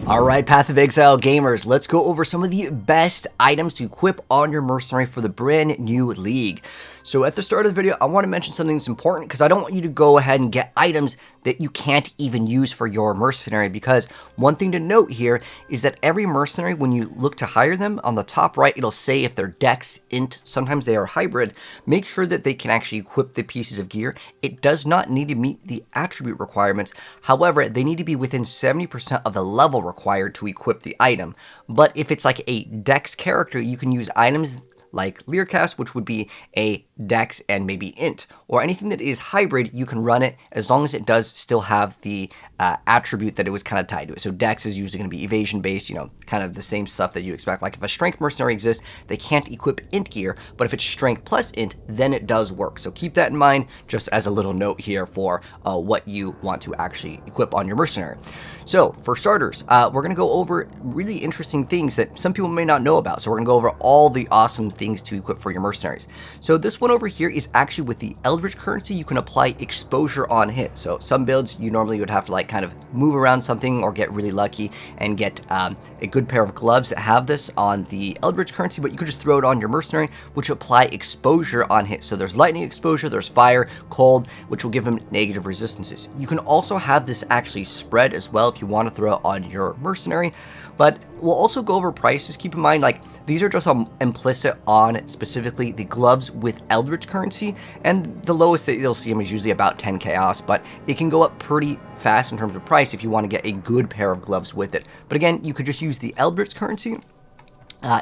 Alright, Path of Exile gamers, let's go over some of the best items to equip on your Mercenary for the brand new league. So at the start of the video, I want to mention something that's important because I don't want you to go ahead and get items that you can't even use for your Mercenary, because one thing to note here is that every Mercenary, when you look to hire them, on the top right, it'll say if they're Dex, Int, sometimes they are Hybrid. Make sure that they can actually equip the pieces of gear. It does not need to meet the attribute requirements. However, they need to be within 70% of the level required to equip the item. But if it's like a Dex character, you can use items like Learcast, which would be a Dex and maybe Int, or anything that is hybrid. You can run it as long as it does still have the attribute that it was kind of tied to it. So Dex is usually going to be evasion based, you know, kind of the same stuff that you expect. Like if a Strength Mercenary exists, they can't equip Int gear, but if it's Strength plus Int, then it does work. So keep that in mind, just as a little note here for what you want to actually equip on your Mercenary. So for starters, we're going to go over really interesting things that some people may not know about. So we're going to go over all the awesome things to equip for your Mercenaries. So this one over here is actually with the Eldritch currency. You can apply exposure on hit. So some builds you normally would have to like kind of move around something or get really lucky and get a good pair of gloves that have this on the Eldritch currency, but you could just throw it on your Mercenary, which apply exposure on hit. So there's lightning exposure, there's fire, cold, which will give them negative resistances. You can also have this actually spread as well if you want to throw it on your Mercenary, but we'll also go over prices. Keep in mind, like, these are just implicit on specifically the gloves with Eldritch currency, and the lowest that you'll see them is usually about 10 chaos, but it can go up pretty fast in terms of price if you want to get a good pair of gloves with it. But again, you could just use the Eldritch currency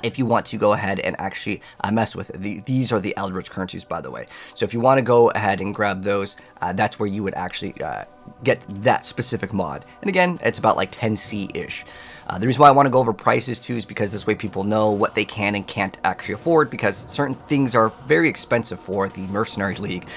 if you want to go ahead and actually mess with it. These are the Eldritch currencies, by the way. So if you want to go ahead and grab those, that's where you would actually get that specific mod. And again, it's about like 10C-ish. The reason why I want to go over prices too is because this way people know what they can and can't actually afford, because certain things are very expensive for the Mercenary League.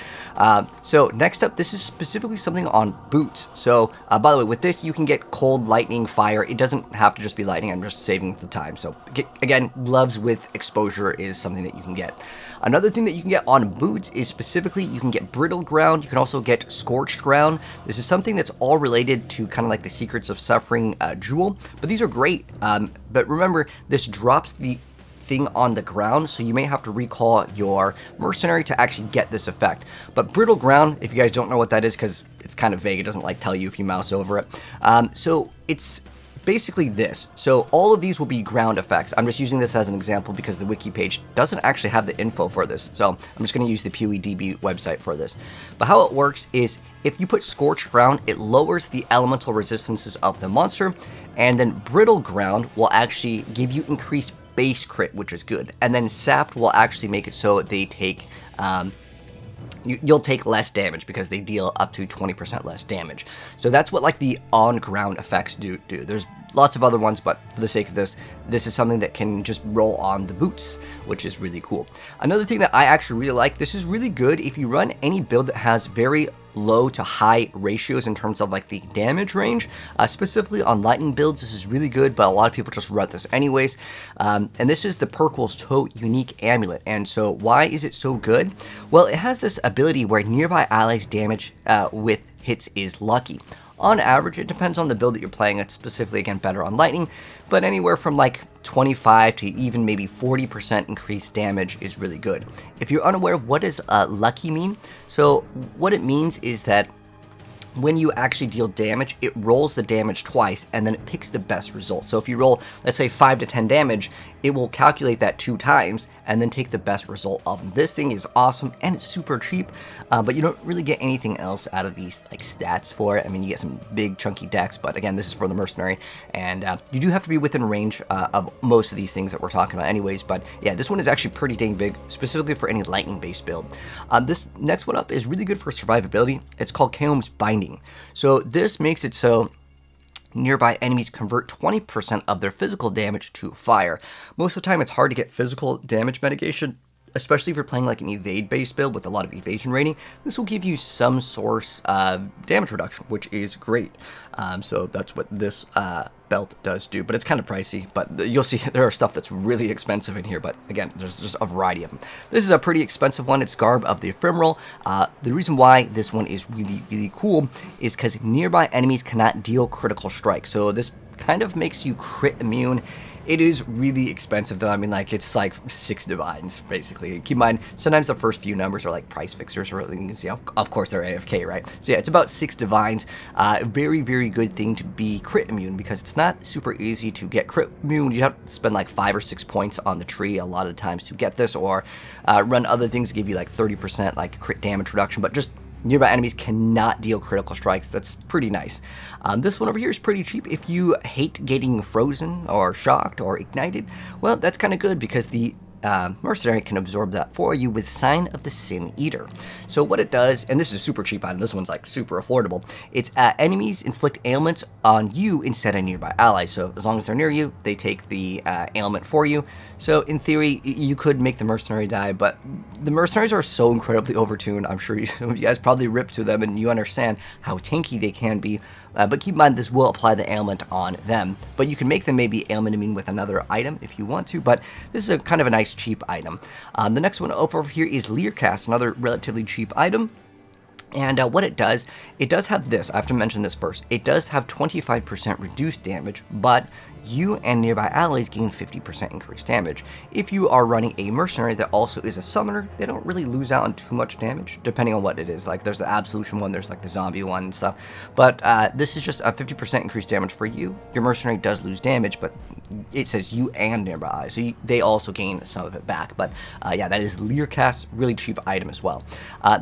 So next up, this is specifically something on boots. So by the way, with this, you can get cold, lightning, fire. It doesn't have to just be lightning. I'm just saving the time. So again, gloves with exposure is something that you can get. Another thing that you can get on boots is specifically you can get brittle ground. You can also get scorched ground. This is something that's all related to kind of like the Secrets of Suffering jewel, but these are great. But remember, this drops the thing on the ground, so you may have to recall your Mercenary to actually get this effect. But brittle ground, if you guys don't know what that is, because it's kind of vague, it doesn't like tell you if you mouse over it. So it's basically this. So all of these will be ground effects. I'm just using this as an example because the wiki page doesn't actually have the info for this. So I'm just going to use the PoEDB website for this. But how it works is if you put Scorched Ground, it lowers the elemental resistances of the monster, and then Brittle Ground will actually give you increased base crit, which is good. And then Sapped will actually make it so they take you'll take less damage because they deal up to 20% less damage. So that's what like the on-ground effects do. There's lots of other ones, but for the sake of this is something that can just roll on the boots, which is really cool. Another thing that I actually really like, this is really good if you run any build that has very low to high ratios in terms of like the damage range. Specifically on lightning builds, this is really good, but a lot of people just run this anyways. And this is the Perquel's Toe Unique Amulet. And so why is it so good? Well, it has this ability where nearby allies damage with hits is lucky. On average, it depends on the build that you're playing. It's specifically, again, better on lightning, but anywhere from like 25 to even maybe 40% increased damage is really good. If you're unaware of what does lucky mean, so what it means is that when you actually deal damage, it rolls the damage twice and then it picks the best result. So if you roll, let's say 5 to 10 damage, it will calculate that 2 times and then take the best result of them. This thing is awesome and it's super cheap, but you don't really get anything else out of these like stats for it. I mean, you get some big chunky decks, but again, this is for the Mercenary, and you do have to be within range of most of these things that we're talking about anyways. But yeah, this one is actually pretty dang big, specifically for any lightning based build. This next one up is really good for survivability. It's called Kaom's Binding. So this makes it so nearby enemies convert 20% of their physical damage to fire. Most of the time it's hard to get physical damage mitigation, especially if you're playing like an evade-based build with a lot of evasion rating. This will give you some source damage reduction, which is great. So that's what this belt does do, but it's kind of pricey. But you'll see there are stuff that's really expensive in here, but again, there's just a variety of them. This is a pretty expensive one. It's Garb of the Ephemeral. The reason why this one is really, really cool is because nearby enemies cannot deal critical strikes. So this kind of makes you crit immune. It is really expensive though. I mean, like, it's like 6 divines basically. Keep in mind, sometimes the first few numbers are like price fixers, or you can see, of course, they're AFK, right? So yeah, it's about 6 divines. Very, very good thing to be crit immune, because it's not super easy to get crit immune. You have to spend like 5 or 6 points on the tree a lot of the times to get this, or run other things to give you like 30% like crit damage reduction, but just nearby enemies cannot deal critical strikes. That's pretty nice. This one over here is pretty cheap. If you hate getting frozen or shocked or ignited, well, that's kind of good, because the Mercenary can absorb that for you with Sign of the Sin Eater. So what it does, and this is a super cheap item, this one's like super affordable, it's enemies inflict ailments on you instead of nearby allies. So as long as they're near you, they take the ailment for you. So in theory, you could make the Mercenary die, but the Mercenaries are so incredibly overtuned. I'm sure some of you guys probably rip to them and you understand how tanky they can be. But keep in mind, this will apply the ailment on them. But you can make them maybe ailment immune with another item if you want to, but this is a kind of a nice cheap item. The next one over here is Learcast, another relatively cheap item. And what it does have this. I have to mention this first. It does have 25% reduced damage, but you and nearby allies gain 50% increased damage. If you are running a Mercenary that also is a summoner, they don't really lose out on too much damage, depending on what it is. Like, there's the Absolution one, there's like the Zombie one and stuff. But this is just a 50% increased damage for you. Your Mercenary does lose damage, but it says you and nearby allies, so they also gain some of it back. But yeah, that is Learcast, really cheap item as well.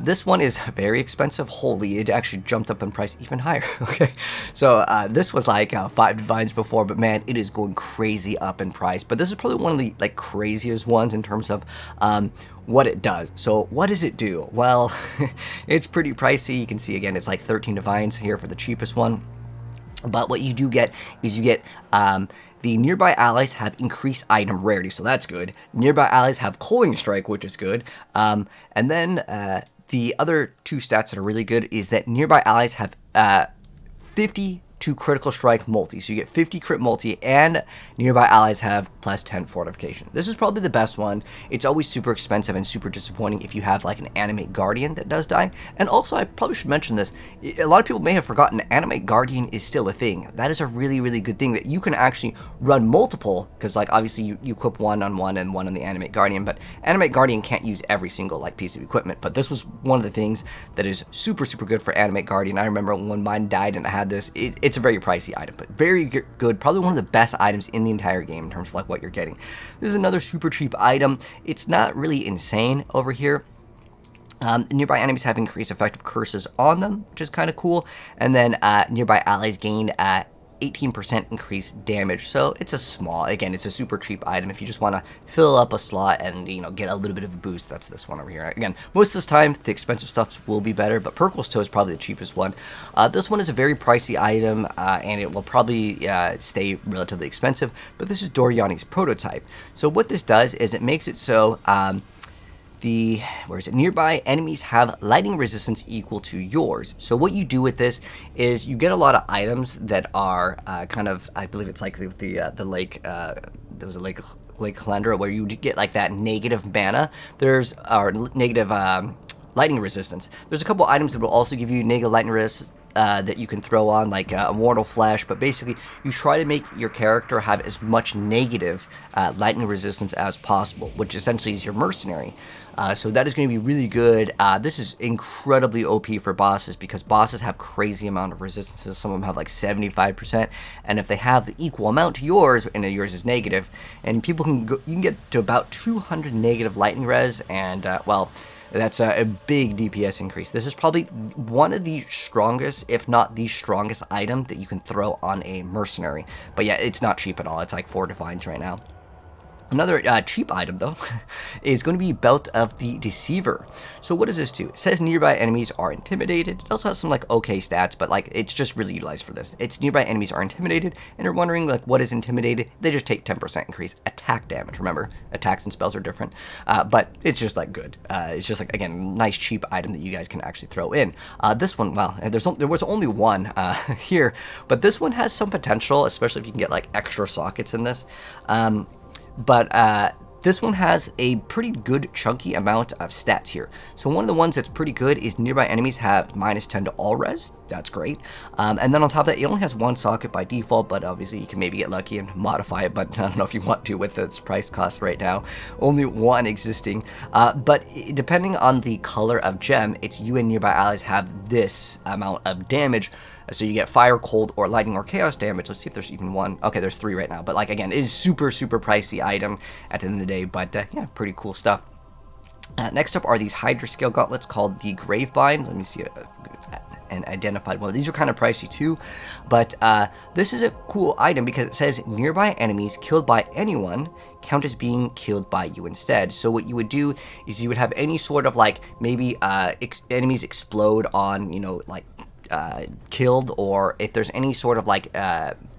This one is very expensive. Holy, it actually jumped up in price even higher. Okay, so this was like 5 divines before, but man, it is going crazy up in price. But this is probably one of the like craziest ones in terms of what it does. So what does it do? Well, it's pretty pricey. You can see again, it's like 13 divines here for the cheapest one. But what you do get is you get the nearby allies have increased item rarity, so that's good. Nearby allies have Culling Strike, which is good. And then the other 2 stats that are really good is that nearby allies have 50 to critical strike multi. So you get 50 crit multi, and nearby allies have plus 10 fortification. This is probably the best one. It's always super expensive and super disappointing if you have like an Animate Guardian that does die. And also, I probably should mention this. A lot of people may have forgotten Animate Guardian is still a thing. That is a really, really good thing, that you can actually run multiple, because like obviously you equip one on one and one on the Animate Guardian, but Animate Guardian can't use every single like piece of equipment. But this was one of the things that is super, super good for Animate Guardian. I remember when mine died and I had this, it's a very pricey item, but very good. Probably one of the best items in the entire game in terms of like what you're getting. This is another super cheap item. It's not really insane over here. Nearby enemies have increased effective curses on them, which is kind of cool. And then nearby allies gain 18% increased damage. So it's a small, again, it's a super cheap item. If you just want to fill up a slot and, you know, get a little bit of a boost, that's this one over here. Again, most of this time, the expensive stuff will be better, but Perkle's Toe is probably the cheapest one. This one is a very pricey item, and it will probably stay relatively expensive, but this is Doriani's prototype. So what this does is it makes it so nearby enemies have lightning resistance equal to yours. So what you do with this is you get a lot of items that are kind of, I believe it's like the lake, there was a lake Calandra, where you get like that negative mana. There's negative lightning resistance. There's a couple items that will also give you negative lightning resistance that you can throw on, like Immortal Flash, but basically you try to make your character have as much negative lightning resistance as possible, which essentially is your Mercenary. So that is going to be really good. This is incredibly OP for bosses, because bosses have crazy amount of resistances. Some of them have like 75%, and if they have the equal amount to yours, and yours is negative, and people can go, you can get to about 200 negative lightning res, and well, that's a big DPS increase. This is probably one of the strongest, if not the strongest item that you can throw on a Mercenary. But yeah, it's not cheap at all. It's like 4 divines right now. Another cheap item, though, is going to be Belt of the Deceiver. So what does this do? It says nearby enemies are intimidated. It also has some like okay stats, but like it's just really utilized for this. It's nearby enemies are intimidated, and you're wondering like what is intimidated? They just take 10% increase attack damage. Remember, attacks and spells are different, but it's just like good. It's just like, again, nice cheap item that you guys can actually throw in. This one, well, there was only one here, but this one has some potential, especially if you can get like extra sockets in this. But This one has a pretty good chunky amount of stats here. So one of the ones that's pretty good is nearby enemies have -10 to all res. That's great. And then on top of that, it only has one socket by default, but obviously you can maybe get lucky and modify it, but I don't know if you want to with its price cost right now. Only one existing. But depending on the color of gem, it's you and nearby allies have this amount of damage. So you get fire, cold, or lightning, or chaos damage. Let's see if there's even one. Okay, there's 3 right now. But like, again, it is super pricey item at the end of the day. But yeah, pretty cool stuff. Next up are these Hydra scale gauntlets called the Gravebind. Let me see an identified one. These are kind of pricey too. But this is a cool item because it says nearby enemies killed by anyone count as being killed by you instead. So what you would do is you would have any sort of like maybe enemies explode on, you know, like killed, or if there's any sort of like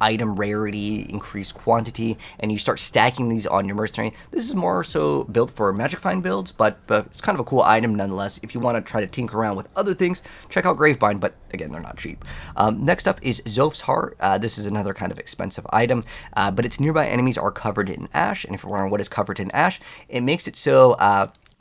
item rarity, increased quantity, and you start stacking these on your mercenary. This is more so built for magic find builds, but it's kind of a cool item nonetheless. If you want to try to tinker around with other things, check out Gravebind, but again, they're not cheap. Next up is Zoph's Heart. This is another kind of expensive item, but its nearby enemies are covered in ash, and if you're wondering what is covered in ash, it makes it so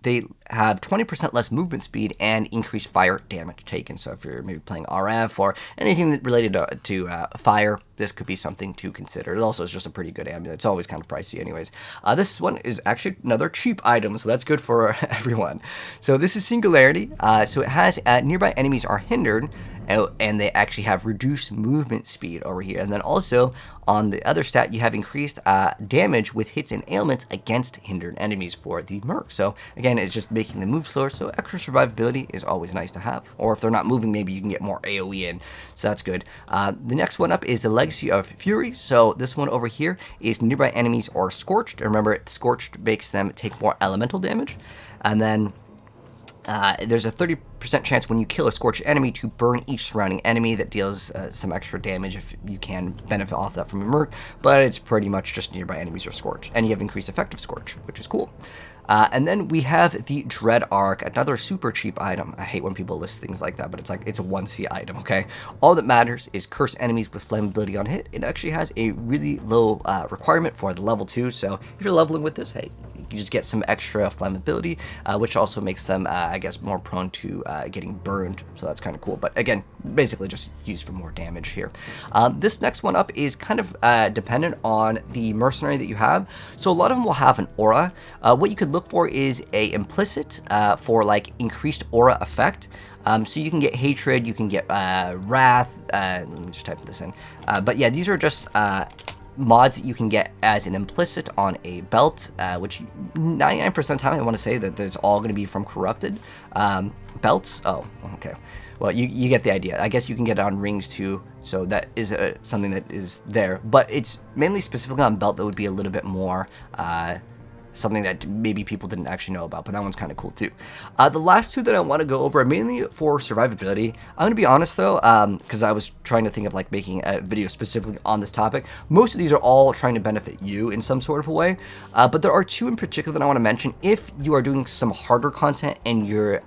they have 20% less movement speed and increased fire damage taken. So if you're maybe playing RF or anything related to fire, this could be something to consider. It also is just a pretty good amulet. It's always kind of pricey anyways. This one is actually another cheap item, so that's good for everyone. So this is Singularity. So it has nearby enemies are hindered, and they actually have reduced movement speed over here. And then also on the other stat, you have increased damage with hits and ailments against hindered enemies for the Merc. So again, it's just making them move slower, so extra survivability is always nice to have. Or if they're not moving, maybe you can get more AoE in, so that's good. The next one up is the Legacy of Fury. So this one over here is nearby enemies are scorched. Remember, Scorched makes them take more elemental damage. And then there's a 30% chance when you kill a scorched enemy to burn each surrounding enemy. That deals some extra damage if you can benefit off that from your Merc, but it's pretty much just nearby enemies are scorched, and you have increased effective scorch, which is cool. And then we have the Dread Arc, another super cheap item. I hate when people list things like that, but it's like, it's a 1C item, okay? All that matters is curse enemies with flammability on hit. It actually has a really low requirement for the level 2, so if you're leveling with this, hey, you just get some extra flammability, which also makes them, I guess, more prone to getting burned, so that's kind of cool. But again, basically just used for more damage here. This next one up is kind of dependent on the mercenary that you have. So a lot of them will have an aura. What you could look for is a implicit for like increased aura effect. So you can get hatred, you can get wrath. Let me just type this in. But yeah, these are just mods that you can get as an implicit on a belt, which 99% of the time I want to say that it's all going to be from corrupted belts. Oh, okay. Well, you get the idea. I guess you can get it on rings too, so that is something that is there. But it's mainly specifically on belt that would be a little bit more something that maybe people didn't actually know about, but that one's kind of cool too. The last two that I want to go over are mainly for survivability. I'm going to be honest though, because I was trying to think of like making a video specifically on this topic. Most of these are all trying to benefit you in some sort of a way, but there are two in particular that I want to mention. If you are doing some harder content and your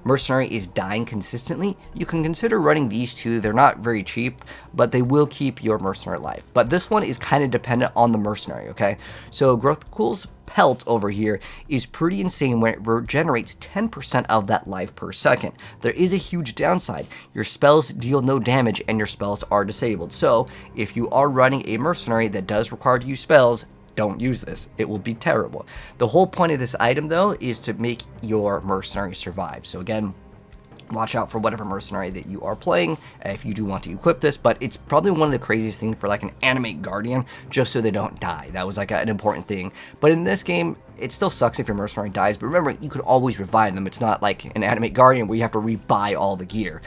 mercenary is dying consistently, you can consider running these two. They're not very cheap, but they will keep your mercenary alive. But this one is kind of dependent on the mercenary, okay? So Growthcool's pelt over here is pretty insane when it regenerates 10% of that life per second. There is a huge downside. Your spells deal no damage and your spells are disabled. So if you are running a mercenary that does require to use spells, don't use this. It will be terrible. The whole point of this item, though, is to make your mercenary survive. So again, watch out for whatever mercenary that you are playing if you do want to equip this, but it's probably one of the craziest things for like an animate guardian, just so they don't die. That was like an important thing. But in this game, it still sucks if your mercenary dies, but remember, you could always revive them. It's not like an animate guardian where you have to rebuy all the gear.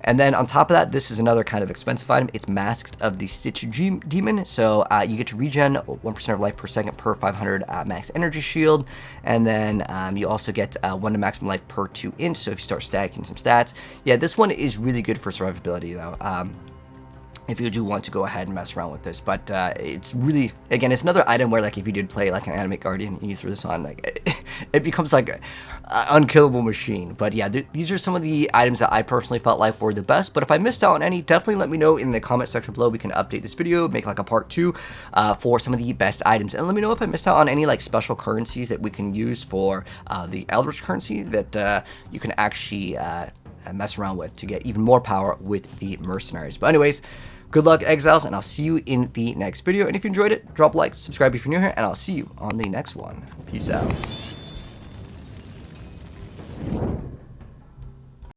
And then on top of that, this is another kind of expensive item. It's Masked of the Stitch Demon. So you get to regen 1% of life per second per 500 max energy shield. And then you also get 1 to maximum life per 2 inch. So if you start stacking some stats. Yeah, this one is really good for survivability though. If you do want to go ahead and mess around with this, but it's really, again, it's another item where like if you did play like an animate guardian and you threw this on, like it becomes like an unkillable machine. But yeah, these are some of the items that I personally felt like were the best. But if I missed out on any, definitely let me know in the comment section below. We can update this video, make like a part 2 for some of the best items. And let me know if I missed out on any like special currencies that we can use for the Eldritch currency that you can actually mess around with to get even more power with the mercenaries. But anyways, good luck, Exiles, and I'll see you in the next video. And if you enjoyed it, drop a like, subscribe if you're new here, and I'll see you on the next one. Peace out.